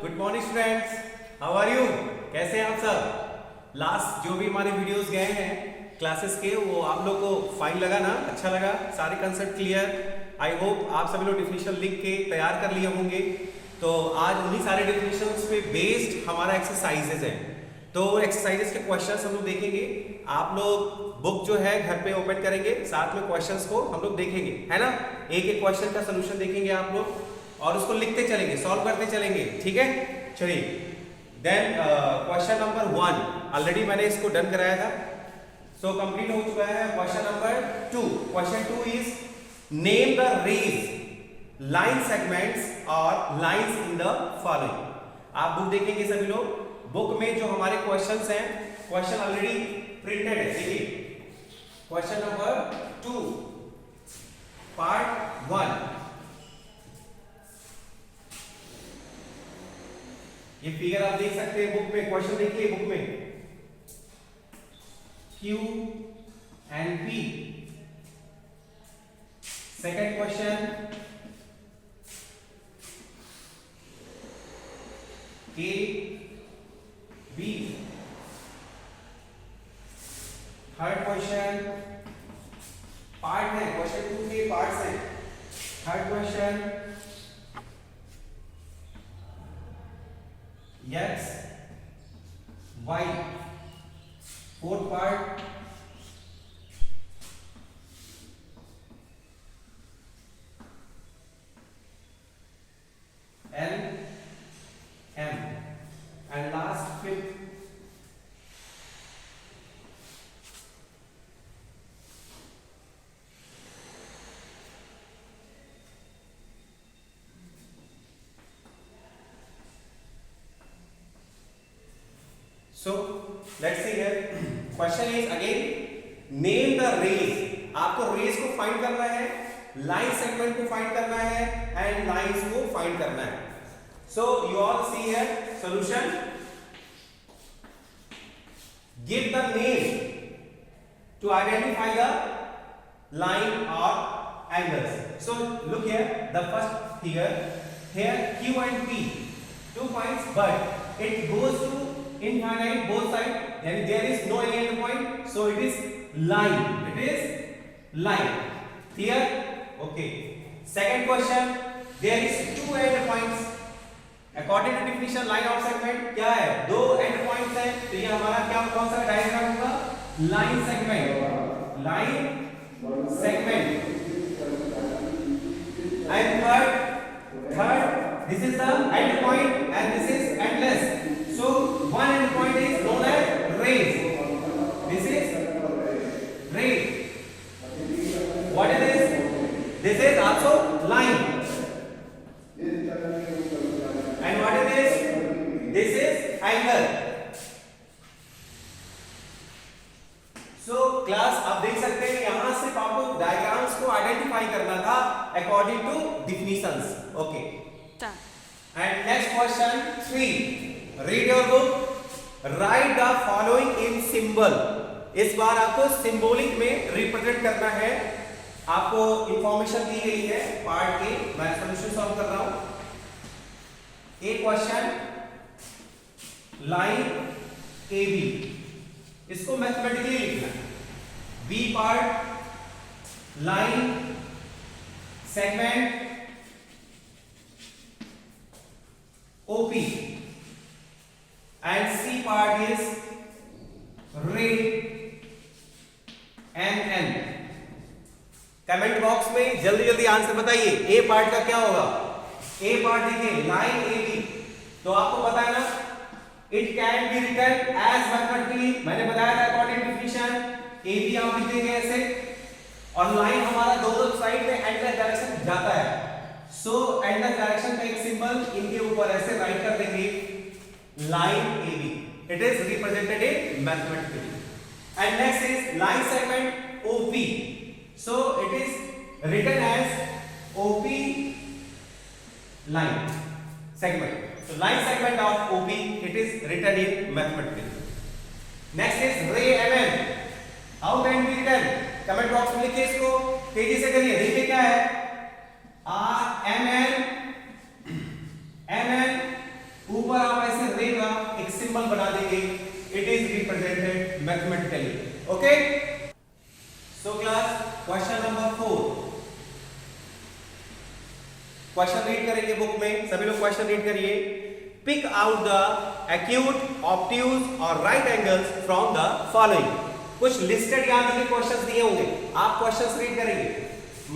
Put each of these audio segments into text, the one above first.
Good morning students, how are you? कैसे हैं आप सब? लास्ट जो भी हमारे वीडियोस गए हैं क्लासेस के, वो आप लोग को फाइन लगा ना? अच्छा लगा? सारे कंसेप्ट क्लियर? आई होप आप सभी लोग डिफिनेशन लिख के तैयार कर लिए होंगे। तो आज उन्हीं सारे डिफिनेशंस पे बेस्ड हमारा एक्सरसाइजेज है। तो एक्सरसाइजेस के क्वेश्चंस हम लोग देखेंगे। आप लोग बुक जो है घर पे ओपन करेंगे, साथ में क्वेश्चंस को हम लोग देखेंगे, है ना? एक एक क्वेश्चन का सोल्यूशन देखेंगे आप लोग और उसको लिखते चलेंगे, सॉल्व करते चलेंगे, ठीक है? चलिए, देन क्वेश्चन नंबर 1 ऑलरेडी मैंने इसको डन कराया था, सो कंप्लीट हो चुका है। Question number 2, question 2 is name the rays line segments और लाइंस इन द फॉलोइंग। आप बुक देखेंगे सभी लोग, बुक में जो हमारे क्वेश्चंस हैं, क्वेश्चन ऑलरेडी प्रिंटेड है। देखिए क्वेश्चन नंबर 2 पार्ट 1, ये फिगर आप देख सकते हैं बुक में। क्वेश्चन देखिए बुक में, Q and P। Second question K B। Third question part है, क्वेश्चन 2 के पार्ट्स हैं। Third question X Y। Fourth part L M and last fifth So let's see here. Question is again, name the rays. आपको race को find करना है, line segment को find करना है एंड लाइंस को फाइंड करना है। So you all see here solution. Give the name to identify the line or angles. So look here, the first figure here, Q and P, 2 points, but it goes to infinite both sides, and there is no any end point, so it is line. It is line. Clear? Okay. Second question, there is 2 end points. According to definition, line of segment क्या है? 2 end points है, तो ये हमारा क्या कौन सा diagram होगा? Line segment. Line segment. And third, this is the end point and this is endless. So one end point is known as rays. This is ray. What is this? This is also line. And what is this? This is angle. So class आप देख सकते हैं यहां सिर्फ आपको diagrams को identify करना था according to definitions. Okay, and next question 3, read your book, write the following in symbol। इस बार आपको सिंबॉलिक में रिप्रेजेंट करना है। आपको इंफॉर्मेशन दी गई है पार्ट ए, मैं सॉल्यूशन सॉल्व कर रहा हूं। A question line A B, इसको मैथमेटिकली लिखना है। B part line segment OP and C part is ray NN। Comment box में जल्दी जल्दी आंसर बताइए। ए पार्ट का क्या होगा? ए पार्ट देखिए लाइन ए बी, तो आपको पता है ना, it can be written as mathematically, मैंने बताया था according to definition. A B आप लिख देंगे ऐसे, और लाइन हमारा दोनों साइड में एंटी डायरेक्शन जाता है, सो एंटी डायरेक्शन का एक सिंबल इनके ऊपर ऐसे राइट कर देंगे, line AB. It is represented in mathematically. And next is line segment OP. So it is written as OP line segment. So line segment of OP, it is written in mathematically. Next is ray MN. How can be written? Comment box में लिखिए, इसको तेजी से करिए। देखिए क्या है, R MN MN ऊपर आप ऐसे रे का एक सिंबल बना देंगे, it is represented mathematically. Okay, so class question number 4, question read करेंगे बुक में, सभी लोग क्वेश्चन रीड करिए। Pick out the acute, obtuse और right angles from the following. कुछ लिस्टेड याद के क्वेश्चंस दिए होंगे, आप क्वेश्चंस रीड करेंगे,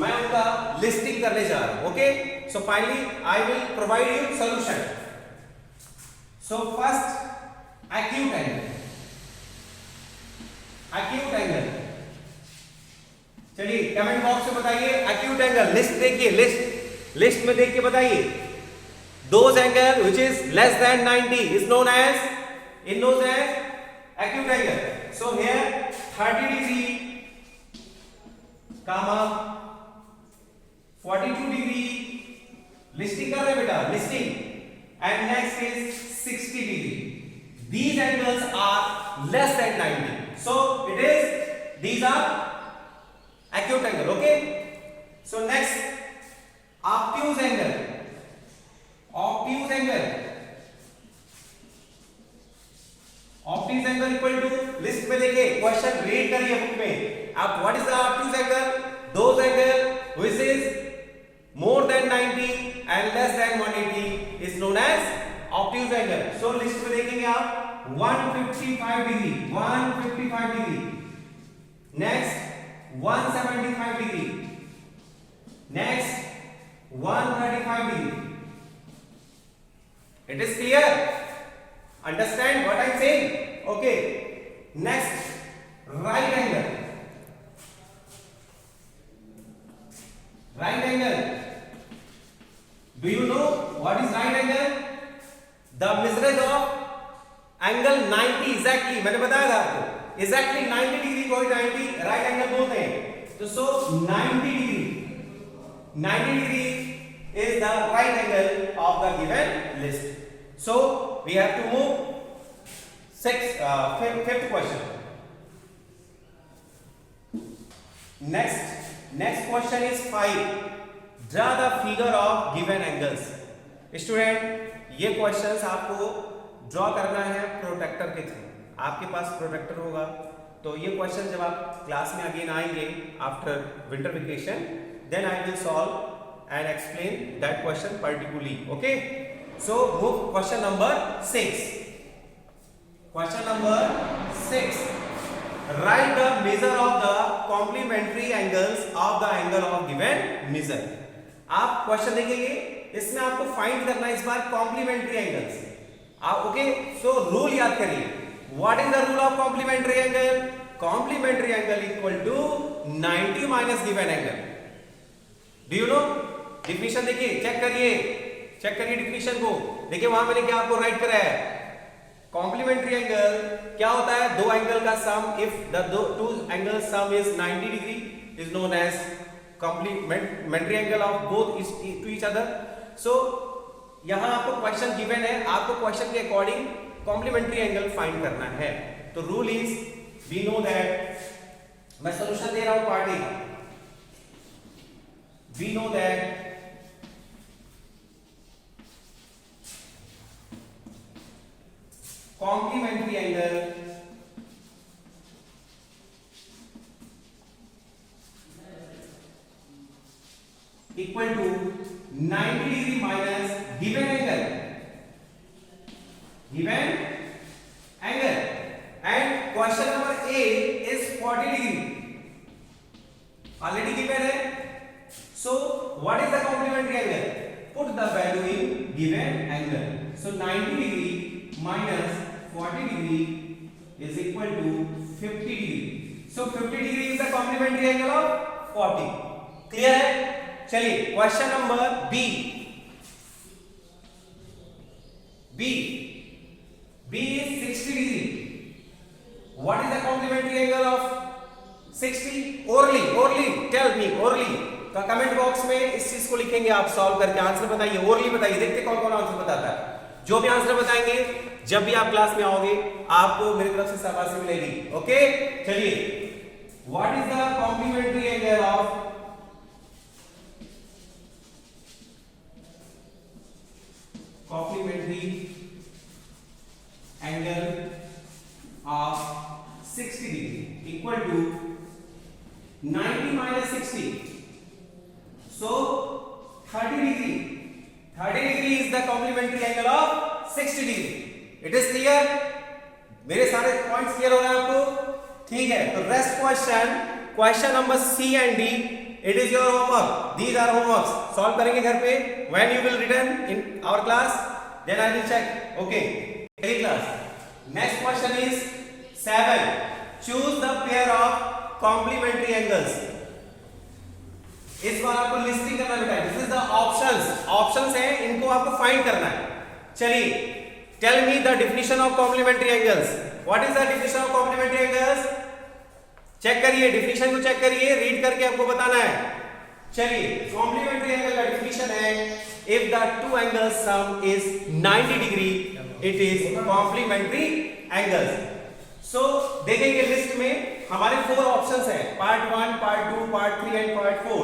मैं उनका लिस्टिंग करने जा रहा हूं। Okay, so finally I will provide you solution. So first acute angle, acute angle, चलिए कमेंट बॉक्स में बताइए एक्यूट एंगल। लिस्ट देखिए, लिस्ट में देख के बताइए। Those angle which is less than 90 is known as acute angle. So here 30 degree, comma 42 degree, listing कर रहे बेटा, listing, and next is 60 degree. These angles are less than 90. So these are acute angle. Okay. So next, obtuse angle. Obtuse angle, obtuse angle equal to, list में देखिए, question read करिए book में आप। What is the obtuse angle? Those angle which is more than 90 and less than 180 is known as obtuse angle. So list में देखेंगे आप 155 degree, 155 degree, next 175 degree, next 135 degree. It is clear? Understand what I am saying? Okay. Next, right angle. Right angle. Do you know what is right angle? The measure of angle 90 exactly. मैंने बताया था आपको, exactly 90 degree को 90 right angle बोलते हैं। तो so 90 degree is the right angle of the given list. So we have to move fifth question. Next question is 5. Draw the figure of given angles. Student, ये questions आपको draw करना है protector के through. आपके पास protector होगा तो ये question जब आप क्लास में अगेन आएंगे after winter vacation, then I will solve and explain that question particularly. Okay, so move question number 6. Question number 6, write the measure of the complementary angles of the angle of given measure. आप question देखेंगे, इसमें आपको find करना है इस बार complementary angles. आप okay, so rule याद करिए। What is the rule of complementary angle? Complementary angle equal to 90 minus given angle. Do you know? Definition देखिए, चेक करिए डिफिनेशन को। देखिए वहां मैंने क्या आपको राइट कराया है। कॉम्प्लीमेंट्री एंगल क्या होता है? दो एंगल का sum, if the two angle sum is 90 degree is known as complementary angle of both to each other. So यहां आपको क्वेश्चन गिवन है, आपको क्वेश्चन के अकॉर्डिंग कॉम्प्लीमेंट्री एंगल फाइंड करना है। तो rule is, we know that, मैं solution दे रहा हूं party, we know that complementary angle equal to 90 degree minus given angle, and question number A is 40 degree already given है। So what is the complementary angle? Put the value in given angle. So 90 degree minus 40 degree is equal to 50 degree. So 50 degree is the complementary angle of 40. Clear है? चलिए question number B is 60 degree. What is the complementary angle of 60? Orally tell me, orally का comment box में इस चीज को लिखेंगे, आप solve करके आंसर बताइए। ओरली बताइए, देखते कौन कौन आंसर बताता है। जो भी आंसर बताएंगे, जब भी आप क्लास में आओगे, आपको मेरी तरफ से शाबाशी मिलेगी। ओके, चलिए, what is the complementary angle of complementary angle of 60 degree equal to 90 minus 60, so 30 degree. 30 degree is the complementary angle of 60 degree. It is clear? मेरे सारे पॉइंट्स क्लियर हो रहे हैं आपको? ठीक है, तो rest question number C and D, it is your homework. These are homeworks. Solve करेंगे घर पे. When you will return in our class, then I will check. Okay, चलिए class. Next question is 7. Choose the pair of complementary angles. इस बार आपको listing करना बेटा. This is the options है, इनको आपको फाइंड करना है. चलिए, tell me the definition of complementary angles. What is the definition of complementary angles? Check करिए, डेफिनेशन को चेक करिए, रीड करके आपको बताना है. चलिए, कॉम्प्लीमेंट्री एंगल का डेफिनेशन है, if the two angles sum is 90 degree, it is complementary angles. So देखेंगे लिस्ट में हमारे 4 ऑप्शंस हैं, part 1, part 2, part 3 and part 4.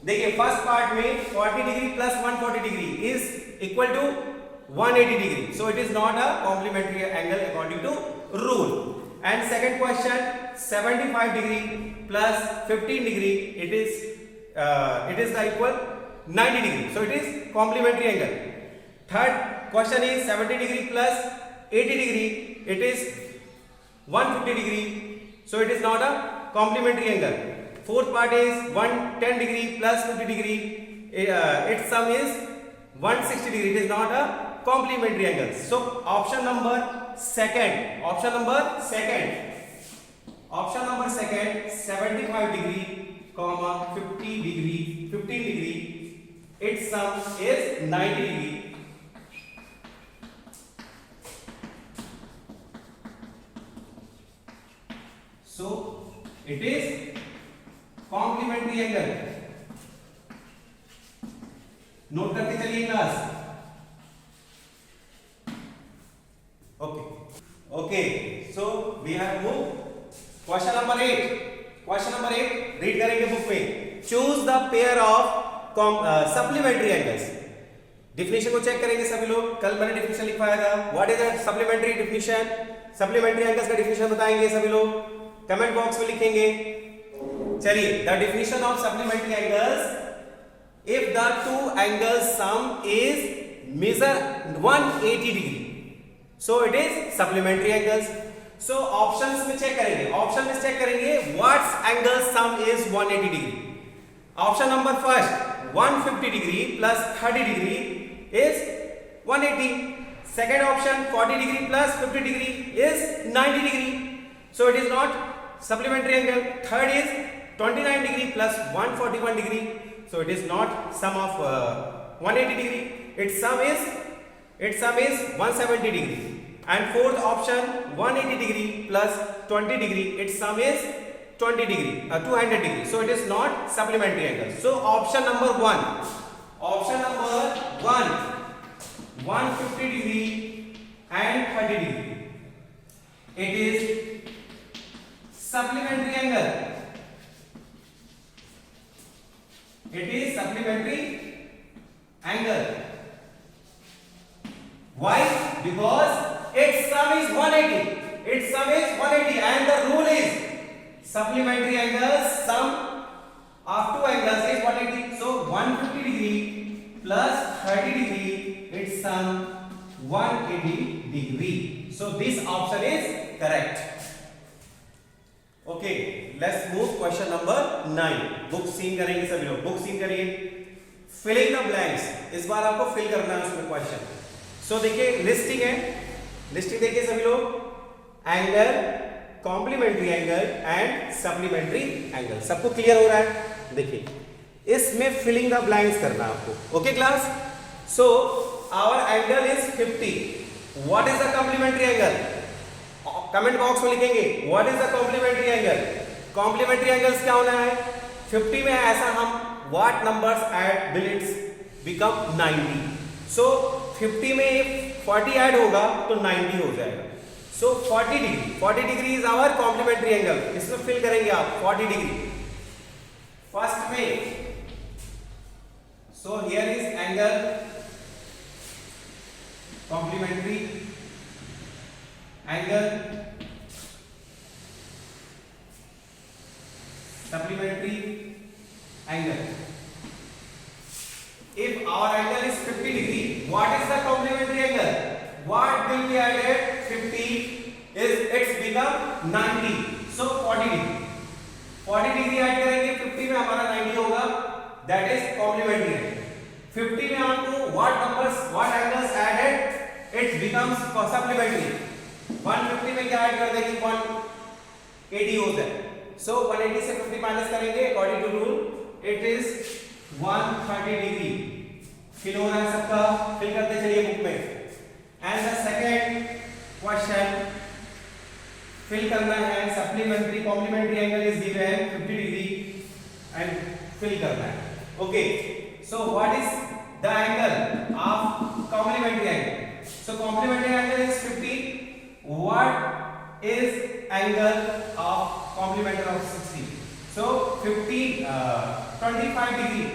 देखिए, फर्स्ट पार्ट में 40 degree plus 140 degree is equal to 180 degree. So it is not a complementary angle according to rule. And second question, 75 degree plus 15 degree, it is the equal 90 degree. So it is complementary angle. Third question is 70 degree plus 80 degree, it is 150 degree, so it is not a complementary angle. Fourth part is 110 degree plus 50 degree, its sum is 160 degree. It is not a complementary angle. So option number second, 75 degree, 50 degree, 15 degree, its sum is 90 degree. So it is complementary angle. Note करते चलिए class. Okay, so we have moved. Question number 8, read करेंगे book में. Choose the pair of supplementary angles. Definition को check करेंगे सभी लोग. कल मैंने डिफिनेशन लिखवाया था. What is the supplementary definition? Supplementary angles का डिफिनेशन बताएंगे सभी लोग, कमेंट बॉक्स में लिखेंगे. चलिए, the definition of supplementary angles, if the two angles sum is measure 180 degree, so it is supplementary angles. So options में चेक करेंगे what's angle sum is 180 degree. Option number first, 150 degree plus 30 degree is 180. Second option, 40 degree plus 50 degree is 90 degree. So it is not supplementary angle. Third is 29 degree plus 141 degree. So it is not sum of 180 degree. Its sum is 170 degree. And fourth option, 180 degree plus 20 degree. Its sum is 20 degree, 200 degree. So it is not supplementary angle. So option number 1, 150 degree and 30 degree. It is supplementary angle. It is supplementary angle. Why? Because its sum is 180. And the rule is supplementary angles, sum of two angles is 180. So 150 degree plus 30 degree, its sum 180 degree. So this option is correct. Okay, let's move question number 9. Book seen करेंगे सभी लोग. Book seen करिए. Filling the blanks. इस बार आपको fill करना है उसमें क्वेश्चन. सो देखिए, लिस्टिंग है. लिस्टिंग देखिए सभी लोग. Angle, complementary angle and supplementary angle. सबको क्लियर हो रहा है? देखिए, इसमें फिलिंग द ब्लैंक्स करना है आपको. Okay class. So our angle is 50. What is the complementary angle? Comment box में लिखेंगे what is the complementary angle. Complementary angles क्या होना है? 50 में ऐसा हम what numbers add will it's become 90. So 50 में 40 ऐड होगा तो 90 हो जाएगा. So 40 degree is our complementary angle. इसमें फिल करेंगे आप 40 डिग्री फर्स्ट में. So here is angle complementary angle supplementary angle. If our angle is 50 degree, what is the complementary angle? What will be added? 50 is it's become 90, so 40 degree. 40 degree add करेंगे 50 में हमारा 90 होगा, that is complementary angle. 50 में आपको what angles added? It becomes supplementary. 150 में क्या add कर देंगे? 180 होता है. So 180 से 50 माइनस करेंगे according to rule it is 130 degree. Fill हो रहा है सबका, फिल करते चलिए बुक में. And the second question fill करना है supplementary complementary angle is given 50 degree and fill करना है. Okay. So what is the angle of complementary angle? So complementary angle is 50. What is angle of complementary of 60? So 50 25 degree.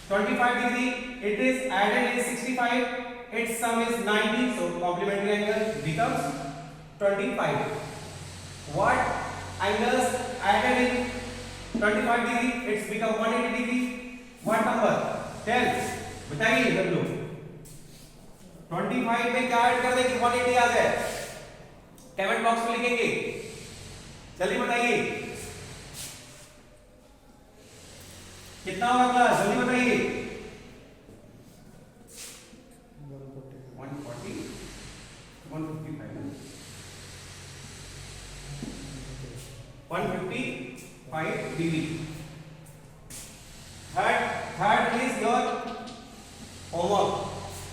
25 degree it is added in 65. Its sum is 90. So complementary angle becomes 25. What angles added in 25 degree? It's become 180 degree. What number? 10. बताइए सब लोग. 25 में क्या add कर दें कि 180 आ जाए? Comment box में लिखेंगे. जल्दी बताइए. कितना होगा क्लास? जल्दी बताइए. 140 155 155 degree. Third is your homework.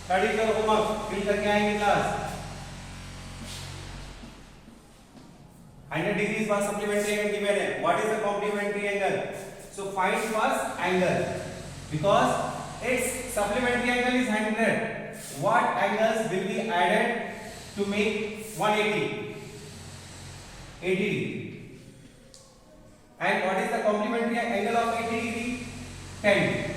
Third is your homework. Fill करके आएंगे क्लास. 100 degrees पर supplementary angle given है. What is the complementary angle? So find first angle because its supplementary angle is 100. What angles will be added to make 180? 80 degree. And what is the complementary angle of 80 degree? 10.